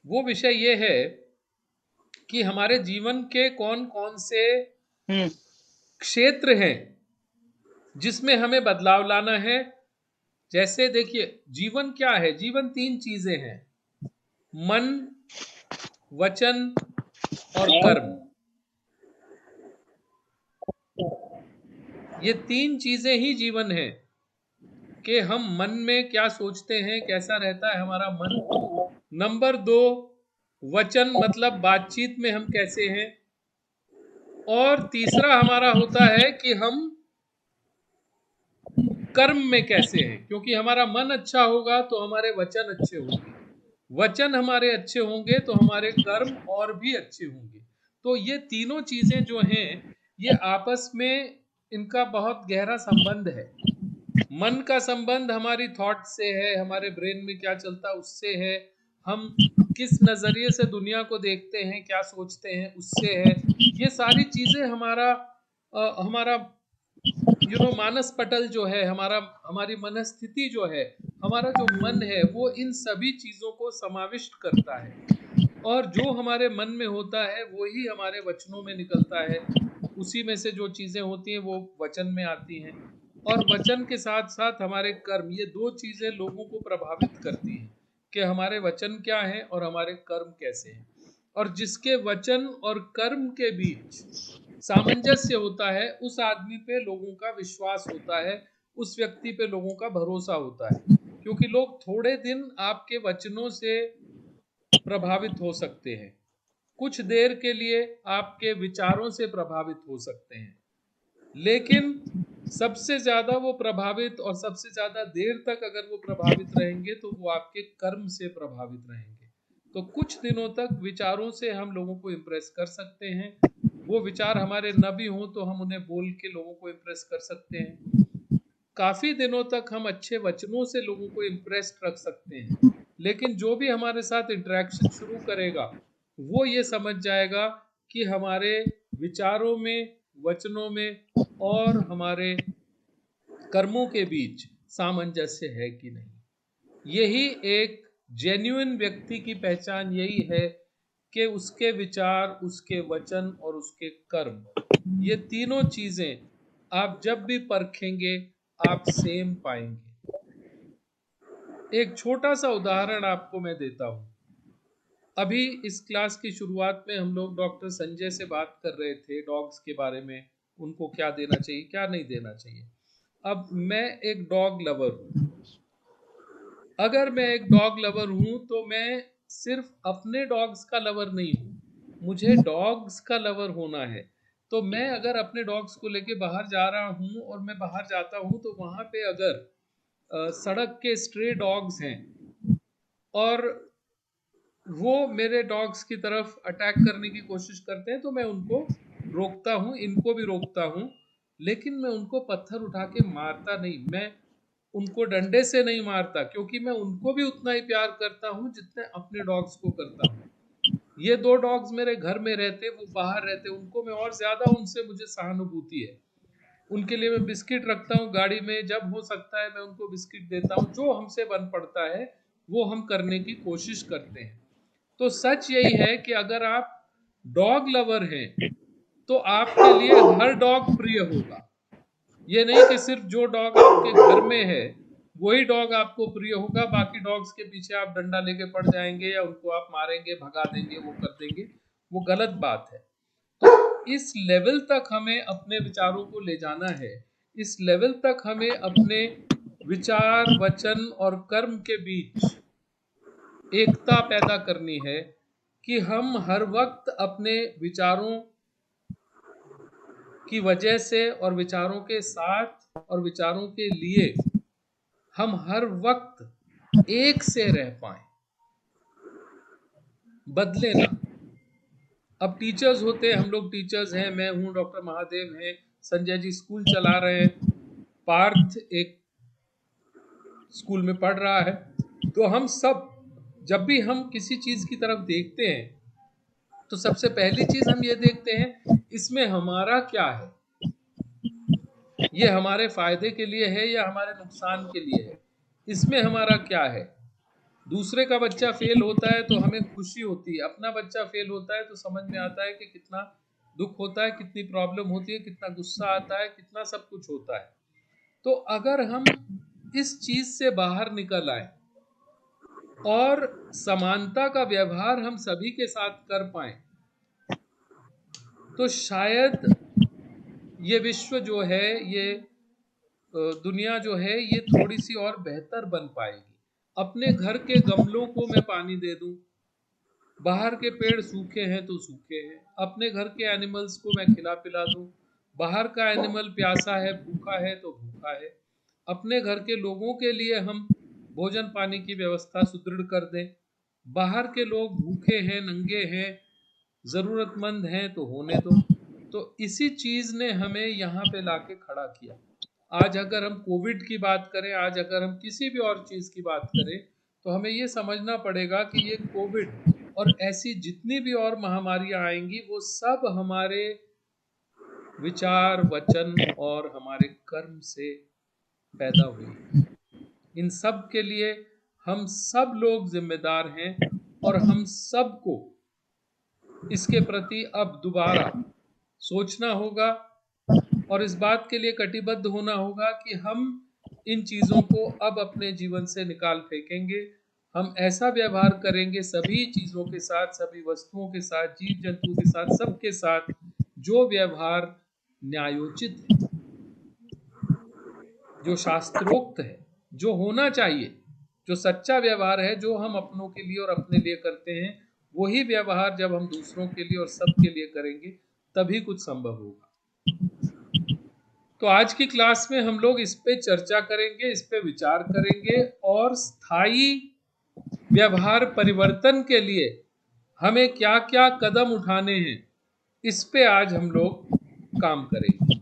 वो विषय ये है कि हमारे जीवन के कौन कौन से क्षेत्र हैं जिसमें हमें बदलाव लाना है। जैसे देखिए, जीवन क्या है? जीवन 3 चीजें हैं: मन, वचन और कर्म। ये 3 चीजें ही जीवन है कि हम मन में क्या सोचते हैं, कैसा रहता है हमारा मन। नंबर 2, वचन मतलब बातचीत में हम कैसे हैं। और तीसरा हमारा होता है कि हम कर्म में कैसे हैं, क्योंकि हमारा मन अच्छा होगा तो हमारे वचन अच्छे होंगे, वचन हमारे अच्छे होंगे तो हमारे कर्म और भी अच्छे होंगे। तो ये तीनों चीजें जो हैं, ये आपस में इनका बहुत गहरा संबंध है। मन का संबंध हमारी थॉट से है, हमारे ब्रेन में क्या चलता है उससे है, हम किस नजरिए से दुनिया को देखते हैं, क्या सोचते हैं उससे है। ये सारी चीजें हमारा मानस पटल जो है, हमारी मनस्थिति जो है, हमारा जो मन है, वो इन सभी चीजों को समाविष्ट करता है। और जो हमारे मन में होता है वो ही हमारे वचनों में निकलता है। उसी में से जो चीजें होती हैं वो वचन में आती हैं। और वचन के साथ साथ हमारे कर्म, ये 2 चीजें लोगों को प्रभावित करती हैं कि हमारे वचन क्या हैं और हमारे कर्म कैसे हैं। और जिसके वचन और कर्म के बीच सामंजस्य होता है, उस आदमी पे लोगों का विश्वास होता है, उस व्यक्ति पे लोगों का भरोसा होता है। क्योंकि लोग थोड़े दिन आपके वचनों से प्रभावित हो सकते हैं, कुछ देर के लिए आपके विचारों से प्रभावित हो सकते हैं, लेकिन सबसे ज्यादा वो प्रभावित, और सबसे ज्यादा देर तक अगर वो प्रभावित रहेंगे तो वो आपके कर्म से प्रभावित रहेंगे। तो कुछ दिनों तक विचारों से हम लोगों को इम्प्रेस कर सकते हैं। वो विचार हमारे न भी हों तो हम उन्हें बोल के लोगों को इम्प्रेस कर सकते हैं। काफी दिनों तक हम अच्छे वचनों से लोगों को इम्प्रेस्ड रख सकते हैं, लेकिन जो भी हमारे साथ इंटरेक्शन शुरू करेगा वो ये समझ जाएगा कि हमारे विचारों में, वचनों में और हमारे कर्मों के बीच सामंजस्य है कि नहीं। यही एक जेन्युइन व्यक्ति की पहचान यही है कि उसके विचार, उसके वचन और उसके कर्म, ये तीनों चीजें आप जब भी परखेंगे आप सेम पाएंगे। एक छोटा सा उदाहरण आपको मैं देता हूं। अभी इस क्लास की शुरुआत में हम लोग डॉक्टर संजय से बात कर रहे थे डॉग्स के बारे में, उनको क्या देना चाहिए, क्या नहीं देना चाहिए। अब मैं एक डॉग लवर हूं। अगर मैं एक डॉग लवर हूं तो मैं सिर्फ अपने डॉग्स का लवर नहीं हूं, मुझे डॉग्स का लवर होना है। तो मैं अगर अपने डॉग्स को लेके बाहर जा रहा हूं और मैं बाहर जाता हूं तो वहां पे अगर सड़क के स्ट्रे डॉग्स हैं और वो मेरे डॉग्स की तरफ अटैक करने की कोशिश करते हैं तो मैं उनको रोकता हूँ, इनको भी रोकता हूँ। लेकिन मैं उनको पत्थर उठा के मारता नहीं, मैं उनको डंडे से नहीं मारता, क्योंकि मैं उनको भी उतना ही प्यार करता हूँ जितने अपने डॉग्स को करता हूँ। ये 2 डॉग्स मेरे घर में रहते, वो बाहर रहते, उनको मैं और ज्यादा, उनसे मुझे सहानुभूति है। उनके लिए मैं बिस्किट रखता हूँ गाड़ी में, जब हो सकता है मैं उनको बिस्किट देता हूँ। जो हमसे बन पड़ता है वो हम करने की कोशिश करते हैं। तो सच यही है कि अगर आप डॉग लवर हैं तो आपके लिए हर डॉग प्रिय होगा। ये नहीं कि सिर्फ जो डॉग आपके घर में है वही डॉग आपको प्रिय होगा, बाकी डॉग्स के पीछे आप डंडा लेके पड़ जाएंगे या उनको आप मारेंगे, भगा देंगे, वो कर देंगे। वो गलत बात है। तो इस लेवल तक हमें अपने विचारों को ले जाना है, इस लेवल तक हमें अपने विचार, वचन और कर्म के बीच एकता पैदा करनी है कि हम हर वक्त अपने विचारों की वजह से और विचारों के साथ और विचारों के लिए हम हर वक्त एक से रह पाए, बदले ना। अब टीचर्स होते हैं, हम लोग टीचर्स हैं, मैं हूं, डॉक्टर महादेव हैं, संजय जी स्कूल चला रहे हैं, पार्थ एक स्कूल में पढ़ रहा है। तो हम सब जब भी हम किसी चीज की तरफ देखते हैं तो सबसे पहली चीज हम ये देखते हैं इसमें हमारा क्या है, ये हमारे फायदे के लिए है या हमारे नुकसान के लिए है, इसमें हमारा क्या है। दूसरे का बच्चा फेल होता है तो हमें खुशी होती है, अपना बच्चा फेल होता है तो समझ में आता है कि कितना दुख होता है, कितनी प्रॉब्लम होती है, कितना गुस्सा आता है, कितना सब कुछ होता है। तो अगर हम इस चीज से बाहर निकल आए और समानता का व्यवहार हम सभी के साथ कर पाए, तो शायद ये विश्व जो है, ये दुनिया जो है, ये थोड़ी सी और बेहतर बन पाएगी। अपने घर के गमलों को मैं पानी दे दूं, बाहर के पेड़ सूखे हैं तो सूखे हैं, अपने घर के एनिमल्स को मैं खिला पिला दूं, बाहर का एनिमल प्यासा है, भूखा है तो भूखा है, अपने घर के लोगों के लिए हम भोजन पानी की व्यवस्था सुदृढ़ कर दें, बाहर के लोग भूखे हैं, नंगे हैं, जरूरतमंद हैं तो होने दो। तो इसी चीज ने हमें यहाँ पे लाके खड़ा किया। आज अगर हम कोविड की बात करें, आज अगर हम किसी भी और चीज की बात करें, तो हमें ये समझना पड़ेगा कि ये कोविड और ऐसी जितनी भी और महामारियां आएंगी, वो सब हमारे विचार, वचन और हमारे कर्म से पैदा हुई। इन सब के लिए हम सब लोग जिम्मेदार हैं और हम सबको इसके प्रति अब दोबारा सोचना होगा और इस बात के लिए कटिबद्ध होना होगा कि हम इन चीजों को अब अपने जीवन से निकाल फेंकेंगे। हम ऐसा व्यवहार करेंगे सभी चीजों के साथ, सभी वस्तुओं के साथ, जीव जंतु के साथ, सबके साथ, जो व्यवहार न्यायोचित है, जो शास्त्रोक्त है, जो होना चाहिए, जो सच्चा व्यवहार है, जो हम अपनों के लिए और अपने लिए करते हैं, वही व्यवहार जब हम दूसरों के लिए और सबके लिए करेंगे, तभी कुछ संभव होगा। तो आज की क्लास में हम लोग इस पे चर्चा करेंगे, इस पे विचार करेंगे और स्थायी व्यवहार परिवर्तन के लिए हमें क्या क्या कदम उठाने हैं, इस पे आज हम लोग काम करेंगे।